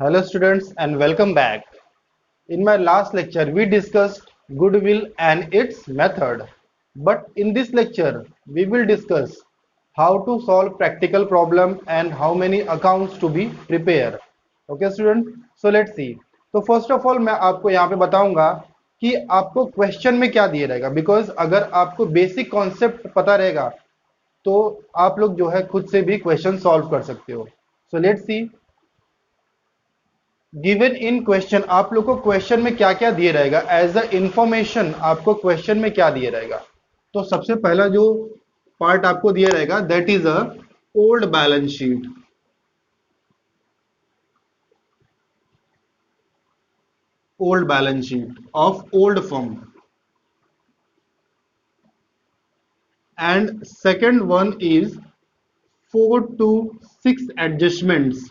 Hello students and welcome back. In my last lecture we discussed goodwill and its method. But in this lecture we will discuss how to solve practical problem and how many accounts to be prepared. Okay student? So let's see. तो first of all मैं आपको यहाँ पे बताऊंगा कि आपको question में क्या दिया रहेगा, बिकॉज अगर आपको बेसिक कॉन्सेप्ट पता रहेगा तो आप लोग जो है खुद से भी क्वेश्चन सॉल्व कर सकते हो. सो let's C. Given in question, आप लोग को क्वेश्चन में क्या क्या दिए रहेगा एज अ इंफॉर्मेशन, आपको क्वेश्चन में क्या दिए रहेगा. तो सबसे पहला जो पार्ट आपको दिया रहेगा that is a old balance sheet. Old balance sheet of old firm. And second one is 4 to 6 adjustments.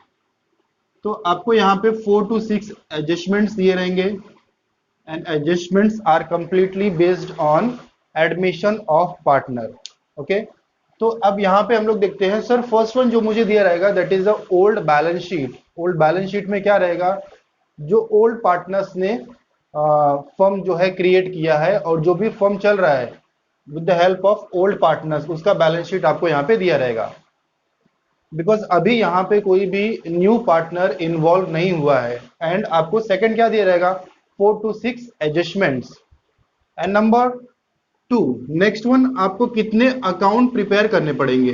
तो आपको यहाँ पे 4 to 6 एडजस्टमेंट्स दिए रहेंगे and adjustments are completely based on admission of partner. Okay, तो अब यहाँ पे हम लोग देखते हैं. सर फर्स्ट वन जो मुझे दिया रहेगा that is the old balance sheet. Old balance sheet में क्या रहेगा, जो ओल्ड पार्टनर्स ने फर्म जो है क्रिएट किया है और जो भी फर्म चल रहा है with the help of old partners, उसका बैलेंस शीट आपको यहाँ पे दिया रहेगा. बिकॉज अभी यहाँ पे कोई भी न्यू पार्टनर इन्वॉल्व नहीं हुआ है. एंड आपको सेकंड क्या दिया रहेगा, 4 to 6 adjustments. And number 2, next one, आपको कितने अकाउंट प्रिपेयर करने पड़ेंगे,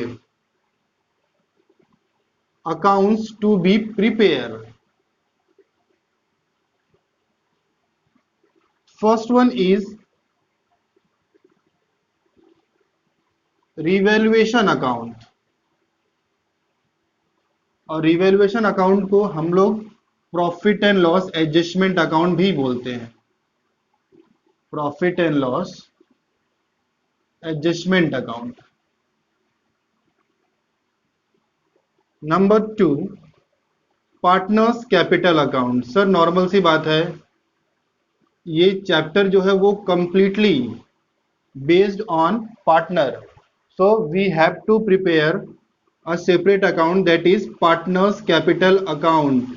accounts to be prepare. First one is revaluation account. और रिवैल्यूएशन अकाउंट को हम लोग profit and loss adjustment account भी बोलते हैं. Profit and loss adjustment account. Number 2, partners capital account. Sir normal सी बात है, ये चैप्टर जो है वो completely based on partner. So we have to prepare a separate account that is partners capital account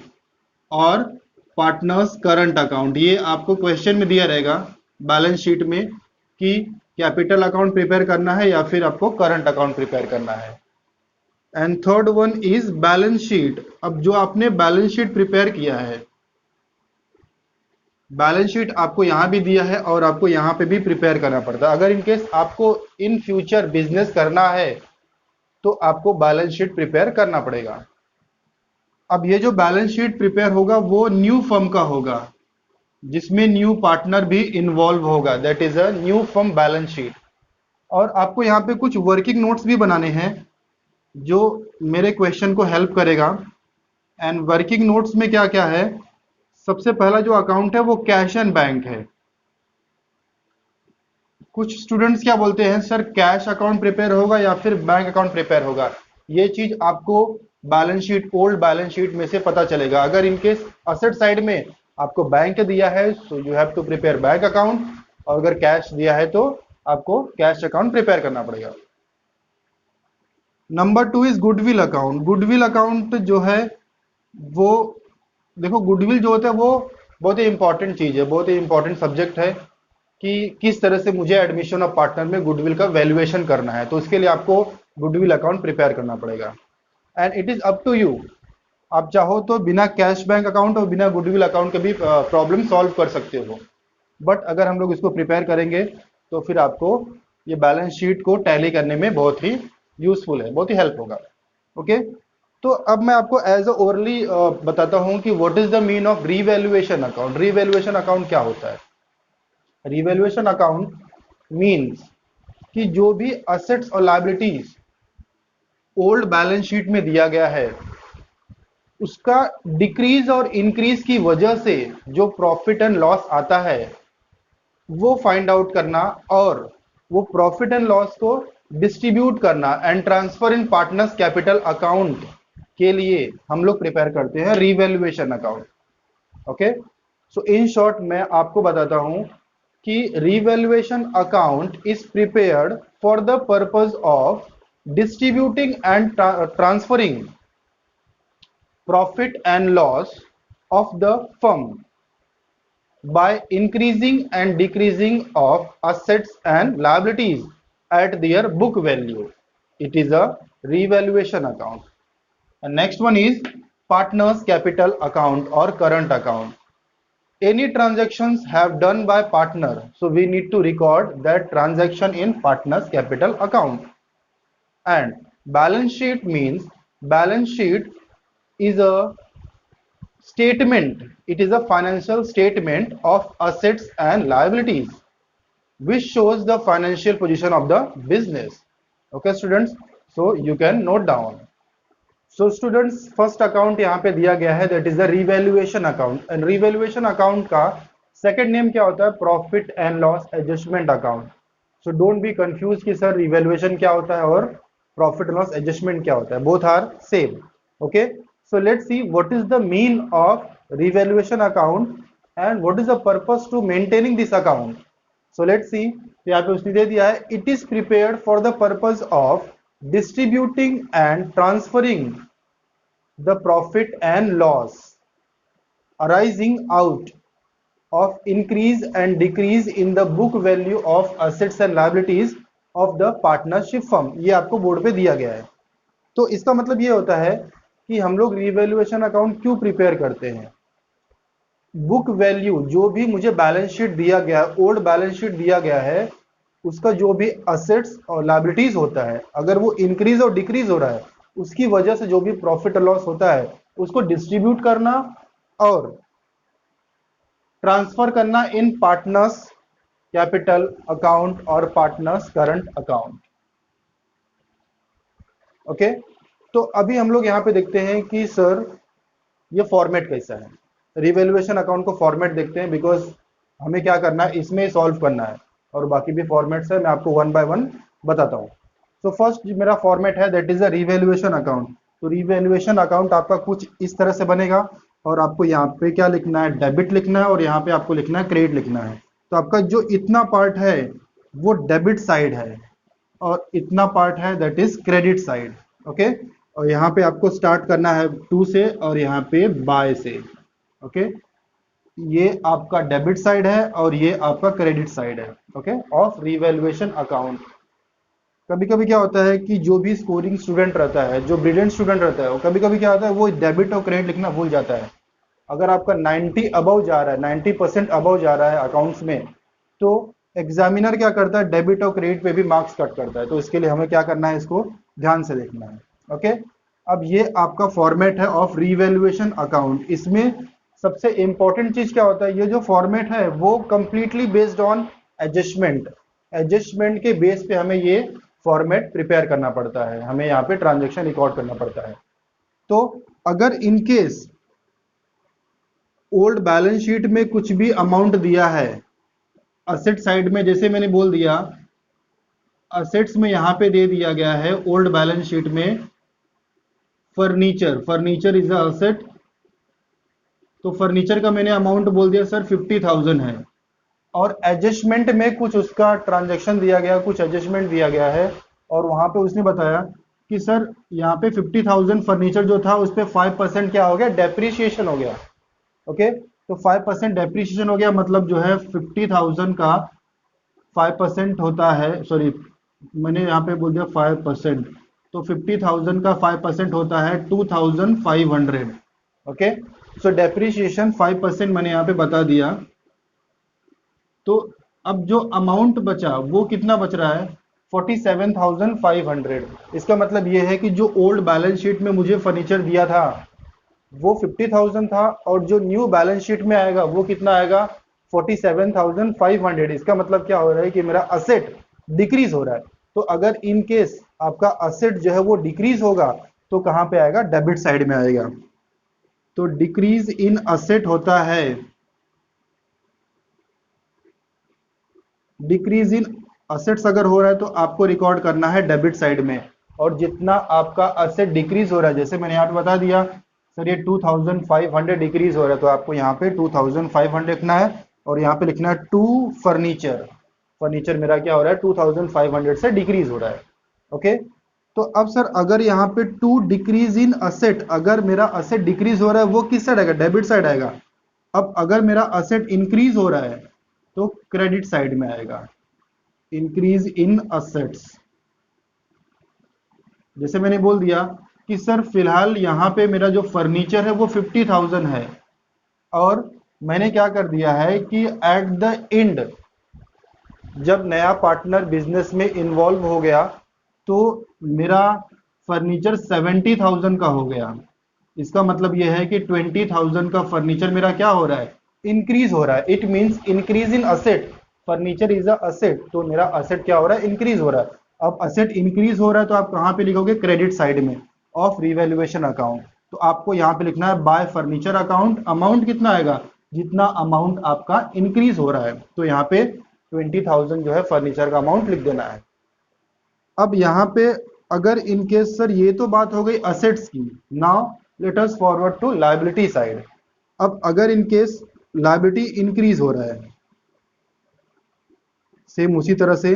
और partners current account. ये आपको क्वेश्चन में दिया रहेगा बैलेंस शीट में कि कैपिटल अकाउंट प्रिपेयर करना है या फिर आपको करंट अकाउंट प्रिपेयर करना है. And third one is balance sheet. अब जो आपने बैलेंस शीट प्रिपेयर किया है, बैलेंस शीट आपको यहाँ भी दिया है और आपको यहाँ पे भी प्रिपेयर करना पड़ता है. अगर इनकेस आपको इन फ्यूचर बिजनेस करना है तो आपको बैलेंस शीट प्रिपेयर करना पड़ेगा. अब ये जो बैलेंस शीट प्रिपेयर होगा वो न्यू फर्म का होगा जिसमें न्यू पार्टनर भी इन्वॉल्व होगा, that is a new firm balance sheet. और आपको यहाँ पे कुछ वर्किंग नोट्स भी बनाने हैं जो मेरे क्वेश्चन को हेल्प करेगा. एंड वर्किंग नोट्स में क्या क्या है, सबसे पहला जो अकाउंट है वो कैश एंड बैंक है. कुछ स्टूडेंट्स क्या बोलते हैं, सर कैश अकाउंट प्रिपेयर होगा या फिर बैंक अकाउंट प्रिपेयर होगा. ये चीज आपको balance sheet, old balance sheet में से पता चलेगा. अगर इनकेस असेट साइड में आपको बैंक दिया है so you have to prepare bank account, और अगर कैश दिया है तो आपको कैश अकाउंट प्रिपेयर करना पड़ेगा. Number 2 is goodwill account. Goodwill account जो है वो, देखो गुडविल जो होता है वो बहुत ही इंपॉर्टेंट चीज है, बहुत ही इंपॉर्टेंट सब्जेक्ट है कि किस तरह से मुझे एडमिशन ऑफ पार्टनर में गुडविल का वैल्यूएशन करना है. तो इसके लिए आपको गुडविल अकाउंट प्रिपेयर करना पड़ेगा. And it is up to you, आप चाहो तो बिना कैश बैंक अकाउंट और बिना गुडविल अकाउंट के भी प्रॉब्लम सॉल्व कर सकते हो. बट अगर हम लोग इसको प्रिपेयर करेंगे तो फिर आपको ये बैलेंस शीट को टैली करने में बहुत ही यूजफुल है, बहुत ही हेल्प होगा. ओके, तो अब मैं आपको एज अ ओवरली बताता हूँ कि what is the mean of revaluation account. Revaluation account क्या होता है. रिवैल्यूएशन अकाउंट मीन्स कि जो भी असेट्स और लायबिलिटीज ओल्ड बैलेंस शीट में दिया गया है उसका डिक्रीज और इंक्रीज की वजह से जो प्रॉफिट एंड लॉस आता है वो फाइंड आउट करना और वो प्रॉफिट एंड लॉस को डिस्ट्रीब्यूट करना and transfer in partners capital account के लिए हम लोग प्रिपेयर करते हैं revaluation account. Okay, so in short मैं आपको बताता हूं कि revaluation account is prepared for the purpose of distributing and transferring profit and loss of the firm by increasing and decreasing of assets and liabilities at their book value. It is a revaluation account. And next one is partners capital account or current account. Any transactions have done by partner, so we need to record that transaction in partners capital account. And balance sheet means balance sheet is a statement, it is a financial statement of assets and liabilities which shows the financial position of the business. Okay students, so you can note down. So students, first account यहाँ पे दिया गया है, that is the revaluation account. And revaluation account का second name क्या होता है? Profit and loss adjustment account. So don't be confuse कि सर रिवैल्यूएशन क्या होता है और प्रॉफिट एंड लॉस एडजस्टमेंट क्या होता है. Both are same. Okay, so let's see what is the mean of revaluation account and what is the purpose to maintaining this account. So let's see, यहाँ पे उसने दे दिया है, it is prepared for the purpose of distributing and transferring the profit and loss arising out of increase and decrease in the book value of assets and liabilities of the partnership firm. ये आपको board पे दिया गया है. तो इसका मतलब ये होता है कि हम लोग रिवैल्यूएशन अकाउंट क्यों प्रिपेयर करते हैं. बुक वैल्यू जो भी मुझे बैलेंस शीट दिया गया है, ओल्ड बैलेंस शीट दिया गया है, उसका जो भी असेट्स और लायबिलिटीज होता है, अगर वो इंक्रीज और डिक्रीज हो रहा है, उसकी वजह से जो भी प्रॉफिट और लॉस होता है उसको डिस्ट्रीब्यूट करना और ट्रांसफर करना इन पार्टनर्स कैपिटल अकाउंट और पार्टनर्स करंट अकाउंट. ओके, तो अभी हम लोग यहाँ पे देखते हैं कि सर ये फॉर्मेट कैसा है. रिवैल्यूएशन अकाउंट को फॉर्मेट देखते हैं, बिकॉज हमें क्या करना है, इसमें सॉल्व करना है और बाकी भी फॉर्मेट्स है, मैं आपको वन बाय वन बताता हूँ. सो फर्स्ट मेरा फॉर्मेट है, that is a revaluation account. तो रिवैल्यूएशन अकाउंट आपका कुछ इस तरह से बनेगा और आपको यहाँ पे क्या लिखना है, डेबिट लिखना है और यहाँ पे आपको लिखना है क्रेडिट लिखना है. तो आपका जो इतना पार्ट है वो डेबिट साइड है और इतना पार्ट है that is credit side. Okay, और यहाँ पे आपको स्टार्ट करना है 2 से और यहाँ पे बाय से. ओके, ये आपका डेबिट साइड है और ये आपका क्रेडिट साइड है. Okay, of revaluation account. कभी कभी क्या होता है कि जो भी स्कोरिंग स्टूडेंट रहता है, जो ब्रिलियंट स्टूडेंट रहता है, वो कभी कभी क्या होता है, वो डेबिट और क्रेडिट लिखना भूल जाता है. अगर आपका 90 अबव जा रहा है, 90% अबव जा रहा है अकाउंट्स में, तो एग्जामिनर क्या करता है, डेबिट और क्रेडिट पे भी मार्क्स कट करता है. तो इसके लिए हमें क्या करना है, इसको ध्यान से देखना है. ओके, अब ये आपका फॉर्मेट है ऑफ रिवैल्यूएशन अकाउंट. इसमें सबसे इंपॉर्टेंट चीज क्या होता है, ये जो फॉर्मेट है वो completely based on adjustment. Adjustment के बेस पे हमें ये फॉर्मेट प्रिपेयर करना पड़ता है, हमें यहाँ पे ट्रांजैक्शन रिकॉर्ड करना पड़ता है. तो अगर in case old balance sheet में कुछ भी अमाउंट दिया है असेट साइड में, जैसे मैंने बोल दिया असेट्स में यहाँ पे दे दिया गया है ओल्ड बैलेंस शीट में furniture. Furniture is a asset. तो फर्नीचर का मैंने अमाउंट बोल दिया सर 50,000 है और एडजस्टमेंट में कुछ उसका ट्रांजैक्शन दिया गया, कुछ एडजस्टमेंट दिया गया है और वहां पे उसने बताया कि सर यहाँ पे 50,000 फर्नीचर जो था उस पर 5% क्या हो गया, डेप्रिसिएशन हो गया. ओके, तो 5% डेप्रिसिएशन हो गया, मतलब जो है 50,000 का 5% होता है, सॉरी मैंने यहाँ पे बोल दिया 5%, तो 50,000 का 5% होता है 2,500. ओके, सो डेप्रिसिएशन 5% मैंने यहाँ पे बता दिया. तो अब जो अमाउंट बचा वो कितना बच रहा है, 47,500. इसका मतलब ये है कि जो ओल्ड बैलेंस शीट में मुझे फर्नीचर दिया था वो 50,000 था और जो न्यू बैलेंस शीट में आएगा वो कितना आएगा, 47,500. इसका मतलब क्या हो रहा है कि मेरा असेट डिक्रीज हो रहा है. तो अगर इन केस आपका असेट जो है वो डिक्रीज होगा तो कहाँ पे आएगा, डेबिट साइड में आएगा. तो डिक्रीज इन असेट होता है, डिक्रीज इन असेट्स अगर हो रहा है तो आपको रिकॉर्ड करना है डेबिट साइड में. और जितना आपका असेट डिक्रीज हो रहा है, जैसे मैंने यहाँ पे बता दिया सर ये 2,500 डिक्रीज हो रहा है, तो आपको यहाँ पे 2,500 लिखना है और यहाँ पे लिखना है टू फर्नीचर. फर्नीचर मेरा क्या हो रहा है, 2,500 से डिक्रीज हो रहा है. ओके, तो अब सर अगर यहाँ पे टू डिक्रीज इन असेट, अगर मेरा असेट डिक्रीज हो रहा है वो किस साइड आएगा, डेबिट साइड आएगा। अब अगर मेरा असेट इंक्रीज हो रहा है तो क्रेडिट साइड में आएगा, इंक्रीज इन असेट्स। जैसे मैंने बोल दिया कि सर फिलहाल यहाँ पे मेरा जो फर्नीचर है वो 50,000 है, और मैंने क्या कर दिया है कि एट द एंड जब नया पार्टनर बिजनेस में इन्वॉल्व हो गया तो मेरा फर्नीचर 70,000 का हो गया। इसका मतलब यह है कि 20,000 का फर्नीचर मेरा क्या हो रहा है, इंक्रीज हो रहा है। It means increase in asset, furniture is a asset, तो मेरा असेट क्या हो रहा है, इंक्रीज हो रहा है। अब असेट इंक्रीज हो रहा है तो आप कहां पे लिखोगे, क्रेडिट साइड में ऑफ रिवैल्यूएशन अकाउंट। तो आपको यहां पे लिखना है बाय फर्नीचर अकाउंट, अमाउंट कितना आएगा, जितना अमाउंट आपका इंक्रीज हो रहा है। तो यहाँ पे 20,000 जो है फर्नीचर का अमाउंट लिख देना है। अब यहाँ पे अगर इन केस सर ये तो बात हो गई असेट्स की, now let us forward to liability side. अब अगर इन केस लायबिलिटी इंक्रीज हो रहा है, सेम उसी तरह से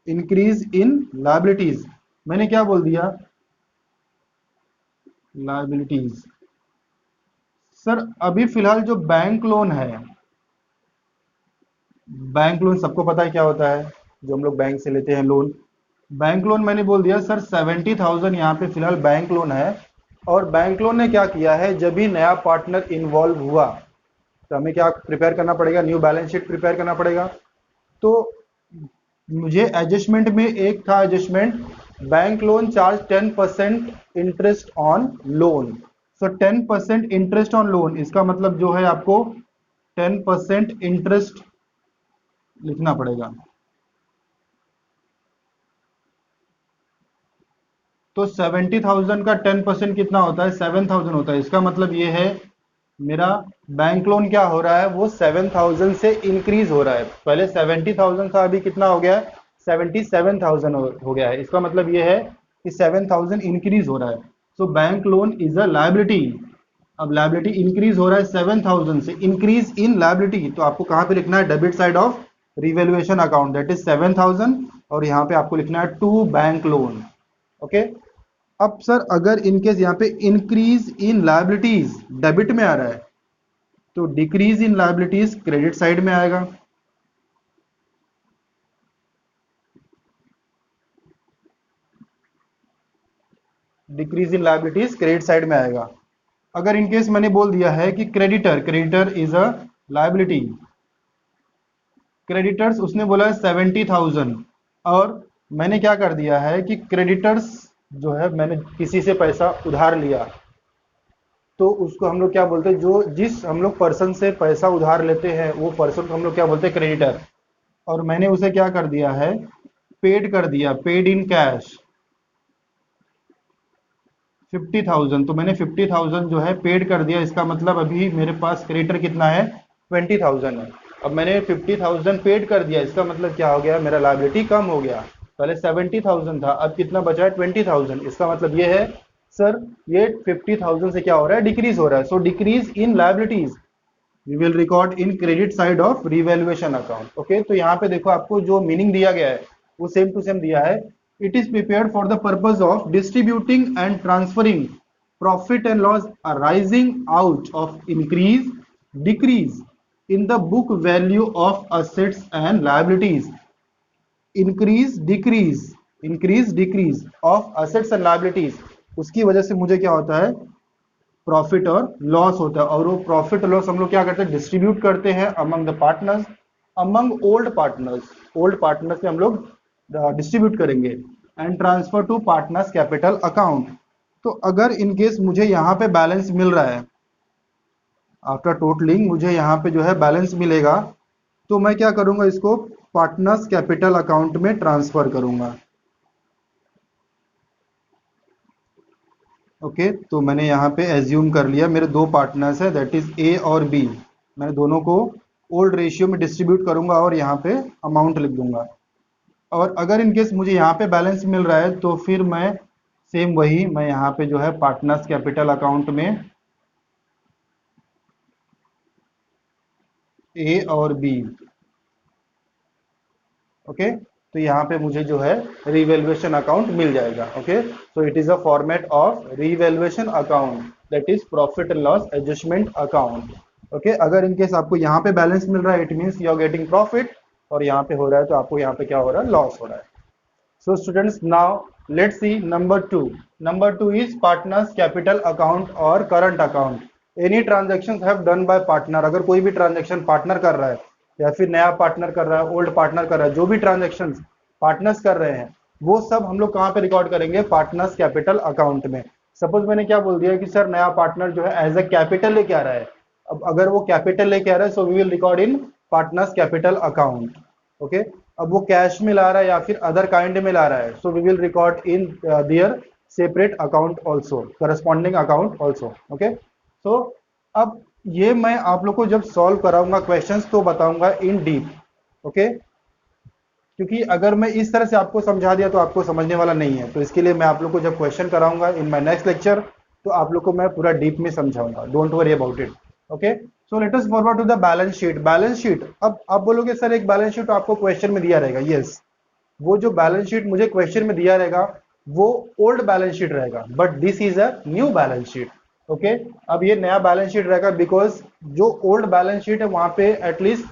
इंक्रीज इन लायबिलिटीज, मैंने क्या बोल दिया, लायबिलिटीज। सर अभी फिलहाल जो बैंक लोन है, बैंक लोन सबको पता है क्या होता है, जो हम लोग बैंक से लेते हैं लोन। बैंक लोन मैंने बोल दिया सर 70,000 यहाँ पे फिलहाल बैंक लोन है। और बैंक लोन ने क्या किया है, जब भी नया पार्टनर इन्वॉल्व हुआ तो हमें क्या प्रिपेयर करना पड़ेगा, न्यू बैलेंस शीट प्रिपेयर करना पड़ेगा। तो मुझे एडजस्टमेंट में एक था adjustment, bank loan charge 10% interest on loan. So 10% interest on loan, इसका मतलब जो है आपको 10% इंटरेस्ट लिखना पड़ेगा। तो 70,000 का 10% कितना होता है, 7,000 होता है। इसका मतलब ये है मेरा बैंक लोन क्या हो रहा है, वो 7,000 से इंक्रीज हो रहा है। पहले 70,000 था, अभी कितना हो गया है, 77,000 हो गया है। इसका मतलब ये है कि 7,000 इंक्रीज हो रहा है। So bank loan is a liability. अब लायबिलिटी इंक्रीज हो रहा है 7,000 से, इंक्रीज इन लायबिलिटी, तो आपको कहां पे लिखना है, debit side of revaluation account, that is 7,000, और यहाँ पे आपको लिखना है टू बैंक लोन। ओके। अब सर अगर इनकेस यहाँ पे इंक्रीज इन लायबिलिटीज डेबिट में आ रहा है तो decrease in liabilities credit side में आएगा। Decrease in liabilities credit side में आएगा। अगर इनकेस मैंने बोल दिया है कि creditor, creditor is a liability, creditors उसने बोला है 70,000, और मैंने क्या कर दिया है कि क्रेडिटर्स जो है मैंने किसी से पैसा उधार लिया, तो उसको हम लोग क्या बोलते हैं, जो जिस हम लोग पर्सन से पैसा उधार लेते हैं वो पर्सन को हम लोग क्या बोलते हैं, क्रेडिटर। और मैंने उसे क्या कर दिया है, पेड कर दिया, पेड इन कैश 50,000। तो मैंने 50,000 जो है पेड कर दिया। इसका मतलब अभी मेरे पास क्रेडिटर कितना है, 20,000 है। अब मैंने 50,000 पेड कर दिया, इसका मतलब क्या हो गया, मेरा लायबिलिटी कम हो गया। पहले 70,000 था, अब कितना बचा है, 20,000। इसका मतलब ये है सर ये 50,000 से क्या हो रहा है, डिक्रीज हो रहा है। So decrease in liabilities we will record in credit side of revaluation account. Okay, तो यहाँ पे देखो आपको जो मीनिंग दिया गया है वो सेम टू सेम दिया है। It is prepared for the purpose of distributing and transferring profit and loss arising out of increase decrease in the book value of assets and liabilities. Increase decrease of assets and liabilities, उसकी वजह से मुझे क्या होता है, profit और loss होता है। और वो प्रॉफिट और लॉस हम लोग क्या करते हैं, डिस्ट्रीब्यूट करते हैं among the partners, among old partners में हम लोग डिस्ट्रीब्यूट करेंगे, and transfer to partners capital account. तो अगर इनकेस मुझे यहाँ पे बैलेंस मिल रहा है, आफ्टर टोटलिंग मुझे यहाँ पे जो है बैलेंस मिलेगा, तो मैं क्या करूंगा, इसको पार्टनर्स कैपिटल अकाउंट में ट्रांसफर करूंगा। ओके, तो मैंने यहाँ पे एज्यूम कर लिया मेरे दो पार्टनर्स है, दैट इज ए और बी। मैंने दोनों को ओल्ड रेशियो में डिस्ट्रीब्यूट करूंगा और यहाँ पे अमाउंट लिख दूंगा। और अगर इनकेस मुझे यहाँ पे बैलेंस मिल रहा है तो फिर मैं सेम वही, मैं यहाँ पे जो है पार्टनर्स कैपिटल अकाउंट में ए और बी। ओके, तो यहाँ पे मुझे जो है रीवैल्यूएशन अकाउंट मिल जाएगा। Okay, so it is a format of revaluation account, that is profit and loss adjustment account. Okay, अगर इनकेस आपको यहाँ पे बैलेंस मिल रहा है, it means you are getting profit, और यहाँ पे हो रहा है तो आपको यहाँ पे क्या हो रहा है, लॉस हो रहा है। So students, now let's see number 2। Number 2 is partners capital account और current account. Any transaction have done by partner, अगर कोई भी ट्रांजेक्शन पार्टनर कर रहा है या फिर नया पार्टनर कर रहा है, ओल्ड पार्टनर कर रहा है, जो भी ट्रांजेक्शन पार्टनर्स कर रहे हैं वो सब हम लोग कहाँ पे रिकॉर्ड करेंगे, पार्टनर्स कैपिटल अकाउंट में। सपोज मैंने क्या बोल दिया कि सर नया पार्टनर जो है एज अ कैपिटल लेके आ रहा है, अब अगर वो कैपिटल लेके आ रहा है so we will record in partners capital account. Okay, अब वो कैश में ला रहा है या फिर अदर काइंड में ला रहा है, so we will record in their separate account also, corresponding account also. Okay, so अब ये मैं आप लोग को जब सॉल्व कराऊंगा क्वेश्चंस तो बताऊंगा इन डीप। ओके, क्योंकि अगर मैं इस तरह से आपको समझा दिया तो आपको समझने वाला नहीं है, तो इसके लिए मैं आप लोग को जब क्वेश्चन कराऊंगा इन माय नेक्स्ट लेक्चर तो आप लोग को मैं पूरा डीप में समझाऊंगा, don't worry about it. Okay, so let us forward to the balance sheet. Balance sheet, अब आप बोलोगे सर एक बैलेंस शीट आपको क्वेश्चन में दिया रहेगा, यस, वो जो बैलेंस शीट मुझे क्वेश्चन में दिया रहेगा वो ओल्ड बैलेंस शीट रहेगा, but this is a new balance sheet. Okay, अब ये नया बैलेंस शीट रहेगा बिकॉज जो ओल्ड बैलेंस शीट है वहां पे एटलीस्ट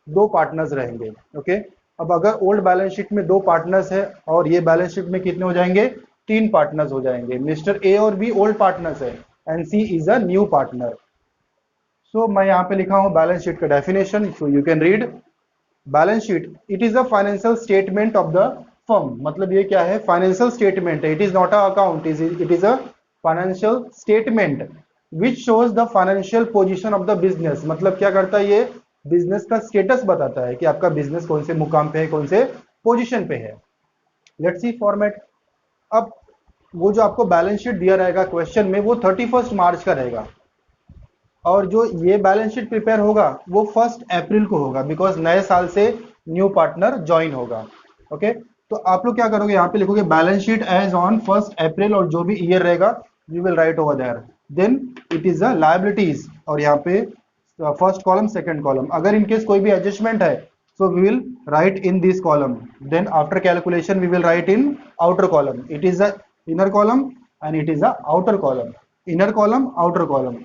2 पार्टनर्स रहेंगे। ओके, अब अगर ओल्ड बैलेंस शीट में 2 पार्टनर्स है और ये बैलेंस शीट में कितने हो जाएंगे, 3 पार्टनर्स हो जाएंगे। मिस्टर ए और बी ओल्ड पार्टनर्स है and C is a new partner. So मैं यहाँ पे लिखा हूं बैलेंस शीट का definition, so you can read. Balance sheet, it is a financial statement of the firm, मतलब ये क्या है, फाइनेंशियल स्टेटमेंट है, it is not a account, it is a financial statement which shows the financial position of the business. मतलब क्या करता है, ये बिजनेस का स्टेटस बताता है कि आपका बिजनेस कौन से मुकाम पे है, कौन से पोजीशन पे है। Let's see format. अब वो जो आपको बैलेंस शीट दिया रहेगा क्वेश्चन में वो 31 मार्च का रहेगा, और जो ये बैलेंस शीट प्रिपेयर होगा वो 1 अप्रैल को होगा, बिकॉज नए साल से न्यू पार्टनर ज्वाइन होगा। ओके, तो आप लोग क्या करोगे, यहाँ पे लिखोगे balance sheet as on 1 April और जो भी ईयर रहेगा you will write over there. Then it is a liabilities, और यहाँ पे फर्स्ट कॉलम सेकंड कॉलम, अगर इनकेस कोई भी एडजस्टमेंट है so we will write in this column, then after calculation we will write in outer column. It is a inner column and it is a outer column, inner column outer column.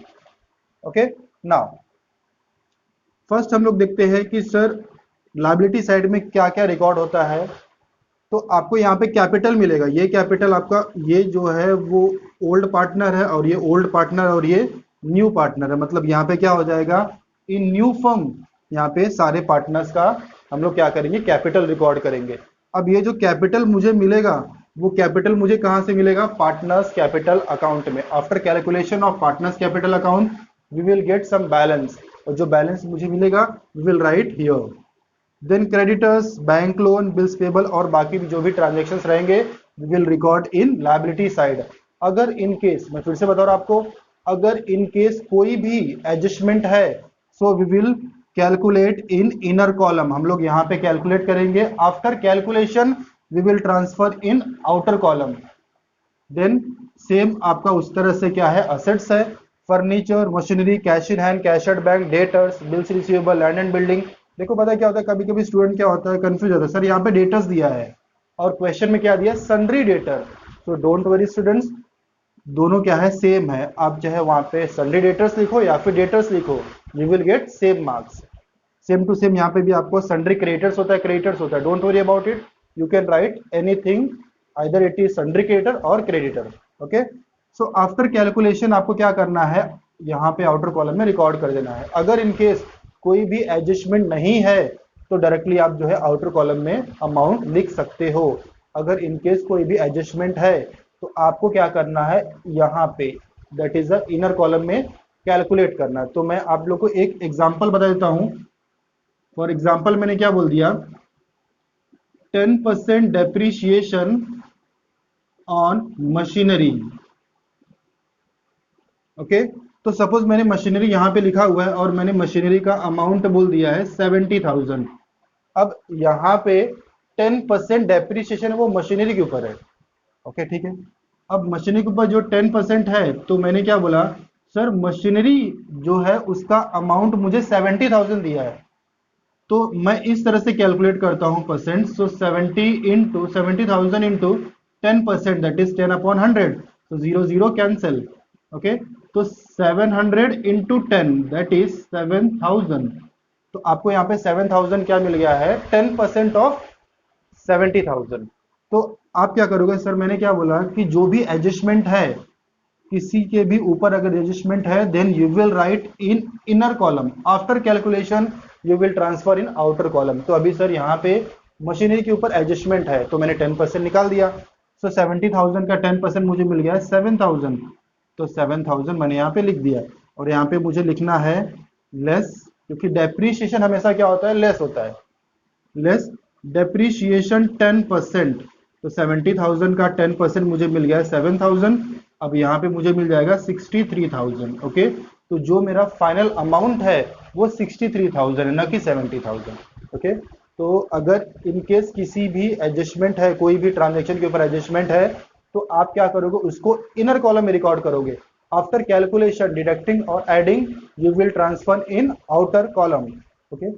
Okay, now first हम लोग देखते हैं कि sir liability side में क्या क्या record होता है। तो आपको यहाँ पे कैपिटल मिलेगा, ये कैपिटल आपका, ये जो है वो ओल्ड पार्टनर है और ये ओल्ड पार्टनर और ये न्यू पार्टनर है, मतलब यहाँ पे क्या हो जाएगा, इन न्यू फर्म यहाँ पे सारे पार्टनर्स का हम लोग क्या करेंगे, कैपिटल रिकॉर्ड करेंगे। अब ये जो कैपिटल मुझे मिलेगा वो कैपिटल मुझे कहाँ से मिलेगा, पार्टनर्स कैपिटल अकाउंट में। After calculation of partners capital account we will get some balance, और जो बैलेंस मुझे मिलेगा we will write here. Then creditors, bank loan, bills payable और बाकी भी जो भी ट्रांजेक्शन्स रहेंगे we will record in liability side. अगर इन केस, मैं फिर से बता रहा हूं आपको, अगर इन केस कोई भी एडजस्टमेंट है so we will calculate in inner column, हम लोग यहाँ पे कैलकुलेट करेंगे। After calculation we will transfer in outer column. Then same आपका उस तरह से क्या है, असेट्स है, furniture, machinery, cash in hand, cash at bank, debtors, bills receivable, land and building. देखो पता क्या होता है, कभी कभी स्टूडेंट क्या होता है, कंफ्यूज होता है, सर यहाँ पे डेटर्स दिया है और क्वेश्चन में क्या दिया, सन्ड्री डेटर। तो डोंट वरी स्टूडेंट्स, दोनों क्या है, सेम है। आप चाहे वहां पे सन्ड्री डेटर्स लिखो या फिर डेटर्स लिखो, you will get same marks. Same to same यहाँ पे भी आपको सन्ड्री क्रेडिटर्स होता है, क्रेडिटर्स होता है, don't worry about it, you can write anything, either it is sundry creditor और creditor. Okay, so after calculation आपको क्या करना है, यहाँ पे आउटर कॉलम में रिकॉर्ड कर देना है। अगर इनकेस कोई भी एडजस्टमेंट नहीं है तो डायरेक्टली आप जो है आउटर कॉलम में अमाउंट लिख सकते हो। अगर इनकेस कोई भी एडजस्टमेंट है तो आपको क्या करना है, यहाँ पे that is the inner column में कैलकुलेट करना है। तो मैं आप लोग को एक एग्जांपल बता देता हूं। फॉर एग्जांपल मैंने क्या बोल दिया, 10% डेप्रिसिएशन ऑन मशीनरी। ओके, तो सपोज मैंने मशीनरी यहाँ पे लिखा हुआ है और मैंने मशीनरी का अमाउंट बोल दिया है 70,000। अब यहाँ पे 10% डेप्रिसिएशन है वो मशीनरी के ऊपर है। ओके ठीक है, अब मशीनरी के ऊपर जो 10% है तो मैंने क्या बोला, सर मशीनरी जो है उसका अमाउंट मुझे 70,000 दिया है, तो मैं इस तरह से कैलकुलेट करता हूं percent. So 70,000 into 10%, that is 10/100। तो 0 0 कैंसिल। ओके, तो 700 इंटू 10 दैट इज 7,000। तो आपको यहाँ पे 7,000 क्या मिल गया है, 10% ऑफ 70,000। तो आप क्या करोगे सर, मैंने क्या बोला कि जो भी एडजस्टमेंट है, किसी के भी ऊपर अगर एडजस्टमेंट है, then you will write in inner column, after calculation you will transfer in outer column. तो अभी सर यहाँ पे मशीनरी के ऊपर एडजस्टमेंट है, तो मैंने 10% निकाल दिया। सो 70,000 का 10% मुझे मिल गया 7,000। तो 7,000 मैंने यहाँ पे लिख दिया, और यहाँ पे मुझे लिखना है लेस, क्योंकि डेप्रीशिएशन हमेशा क्या होता है, लेस होता है, लेस डेप्रीशिएशन 10%। तो 70,000 का 10% मुझे मिल गया है 7,000। अब यहाँ पे मुझे मिल जाएगा 63,000। ओके, तो जो मेरा फाइनल अमाउंट है वो 63,000 है, ना कि 70,000। ओके, तो अगर इन केस किसी भी एडजस्टमेंट है, कोई भी ट्रांजेक्शन के ऊपर एडजस्टमेंट है, तो आप क्या करोगे, उसको इनर कॉलम में रिकॉर्ड करोगे। आफ्टर कैलकुलेशन डिडक्टिंग और adding you will transfer in outer column. Okay,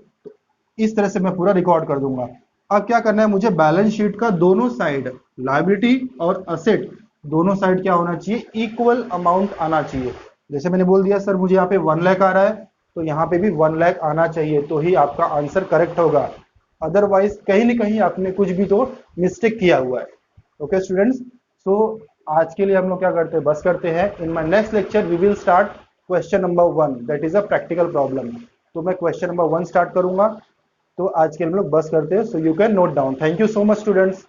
इस तरह से मैं पूरा रिकॉर्ड कर दूंगा। अब क्या करना है, मुझे बैलेंस शीट का दोनों साइड, लायबिलिटी और असेट, दोनों साइड क्या होना चाहिए, इक्वल अमाउंट आना चाहिए। जैसे मैंने बोल दिया सर मुझे यहाँ पे 1 लाख आ रहा है, तो यहाँ पे भी 1 लाख आना चाहिए, तो ही आपका आंसर करेक्ट होगा। अदरवाइज कहीं ना कहीं आपने कुछ भी तो मिस्टेक किया हुआ है। ओके स्टूडेंट्स, सो आज के लिए हम लोग क्या करते हैं, बस करते हैं। In my next lecture we will start question number 1, that is a practical problem. तो मैं क्वेश्चन नंबर 1 स्टार्ट करूंगा। तो आज के लिए हम लोग बस करते हैं, सो you can note down. Thank you so much students.